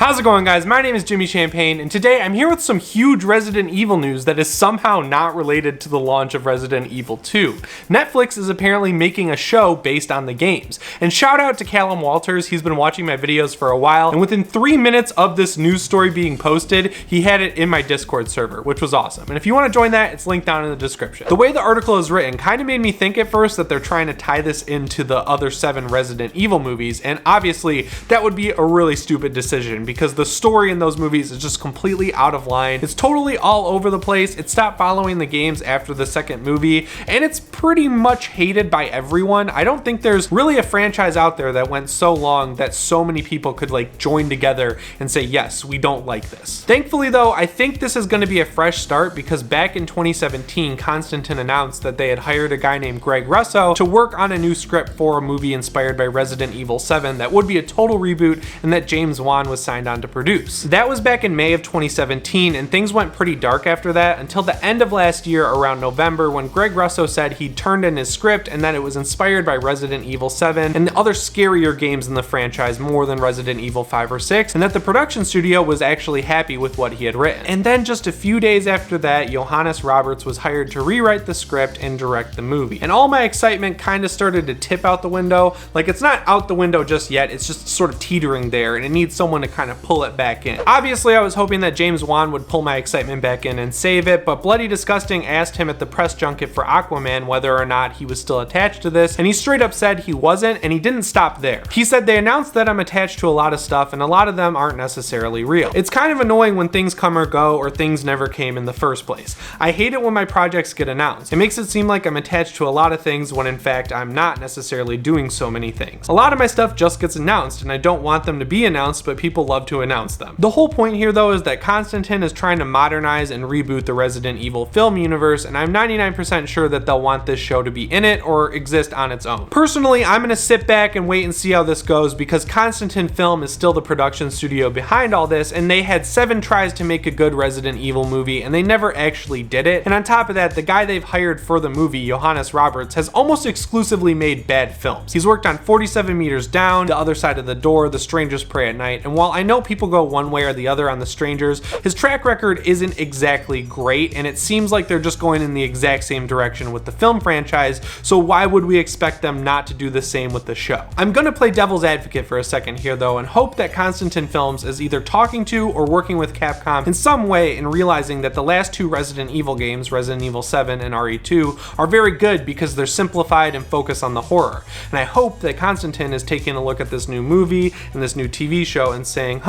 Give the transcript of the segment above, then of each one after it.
How's it going, guys? My name is Jimmy Champagne, and today I'm here with some huge Resident Evil news that is somehow not related to the launch of Resident Evil 2. Netflix is apparently making a show based on the games. And shout out to Callum Walters, he's been watching my videos for a while, and within 3 minutes of this news story being posted, he had it in my Discord server, which was awesome. And if you want to join that, it's linked down in the description. The way the article is written kind of made me think at first that they're trying to tie this into the other 7 Resident Evil movies, and obviously that would be a really stupid decision because the story in those movies is just completely out of line. It's totally all over the place. It stopped following the games after the second movie, and it's pretty much hated by everyone. I don't think there's really a franchise out there that went so long that so many people could like join together and say, yes, we don't like this. Thankfully though, I think this is going to be a fresh start because back in 2017, Constantine announced that they had hired a guy named Greg Russo to work on a new script for a movie inspired by Resident Evil 7 that would be a total reboot and that James Wan was signed on to produce. That was back in May of 2017, and things went pretty dark after that until the end of last year around November when Greg Russo said he'd turned in his script and that it was inspired by Resident Evil 7 and the other scarier games in the franchise more than Resident Evil 5 or 6, and that the production studio was actually happy with what he had written. And then just a few days after that, Johannes Roberts was hired to rewrite the script and direct the movie. And all my excitement kind of started to tip out the window. Like, it's not out the window just yet, it's just sort of teetering there, and it needs someone to kind of pull it back in. Obviously, I was hoping that James Wan would pull my excitement back in and save it, but Bloody Disgusting asked him at the press junket for Aquaman whether or not he was still attached to this, and he straight up said he wasn't, and he didn't stop there. He said, they announced that I'm attached to a lot of stuff, and a lot of them aren't necessarily real. It's kind of annoying when things come or go, or things never came in the first place. I hate it when my projects get announced. It makes it seem like I'm attached to a lot of things when in fact I'm not necessarily doing so many things. A lot of my stuff just gets announced, and I don't want them to be announced, but people love to announce them. The whole point here though is that Constantine is trying to modernize and reboot the Resident Evil film universe, and I'm 99% sure that they'll want this show to be in it or exist on its own. Personally, I'm gonna sit back and wait and see how this goes because Constantine Film is still the production studio behind all this, and they had 7 tries to make a good Resident Evil movie and they never actually did it. And on top of that, the guy they've hired for the movie, Johannes Roberts, has almost exclusively made bad films. He's worked on 47 Meters Down, The Other Side of the Door, The Strangers Pray at Night, and while I know people go one way or the other on The Strangers, his track record isn't exactly great, and it seems like they're just going in the exact same direction with the film franchise, so why would we expect them not to do the same with the show? I'm gonna play devil's advocate for a second here though, and hope that Constantine Films is either talking to or working with Capcom in some way in realizing that the last 2 Resident Evil games, Resident Evil 7 and RE2, are very good because they're simplified and focus on the horror. And I hope that Constantine is taking a look at this new movie and this new TV show and saying,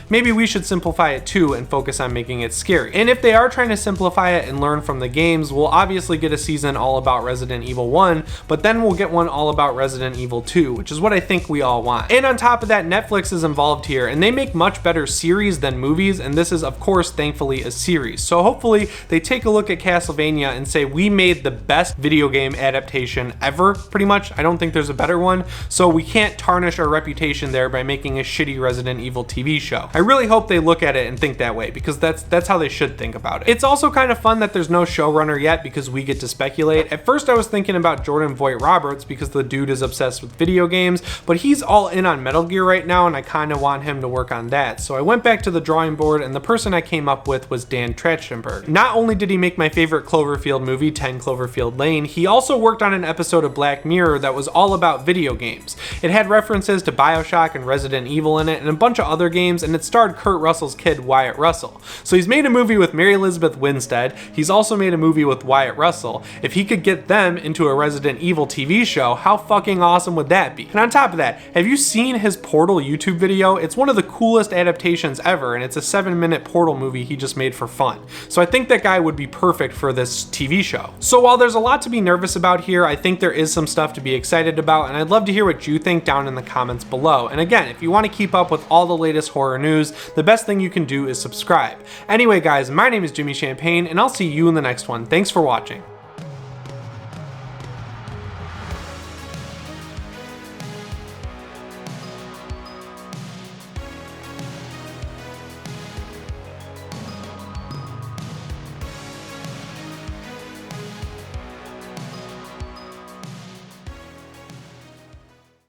maybe we should simplify it too and focus on making it scary. And if they are trying to simplify it and learn from the games, we'll obviously get a season all about Resident Evil 1, but then we'll get one all about Resident Evil 2, which is what I think we all want. And on top of that, Netflix is involved here, and they make much better series than movies, and this is of course thankfully a series. So hopefully they take a look at Castlevania and say, we made the best video game adaptation ever, pretty much. I don't think there's a better one, so we can't tarnish our reputation there by making a shitty Resident Evil TV show. I really hope they look at it and think that way because that's how they should think about it. It's also kind of fun that there's no showrunner yet because we get to speculate. At first I was thinking about Jordan Vogt Roberts because the dude is obsessed with video games, but he's all in on Metal Gear right now and I kind of want him to work on that. So I went back to the drawing board and the person I came up with was Dan Trachtenberg. Not only did he make my favorite Cloverfield movie, 10 Cloverfield Lane, he also worked on an episode of Black Mirror that was all about video games. It had references to BioShock and Resident Evil in it and a bunch of other games, and it starred Kurt Russell's kid Wyatt Russell. So he's made a movie with Mary Elizabeth Winstead, he's also made a movie with Wyatt Russell. If he could get them into a Resident Evil TV show, how fucking awesome would that be? And on top of that, have you seen his Portal YouTube video? It's one of the coolest adaptations ever, and it's a 7-minute Portal movie he just made for fun. So I think that guy would be perfect for this TV show. So while there's a lot to be nervous about here, I think there is some stuff to be excited about, and I'd love to hear what you think down in the comments below. And again, if you want to keep up with all the latest horror news, the best thing you can do is subscribe. Anyway guys, my name is Jimmy Champagne, and I'll see you in the next one. Thanks for watching.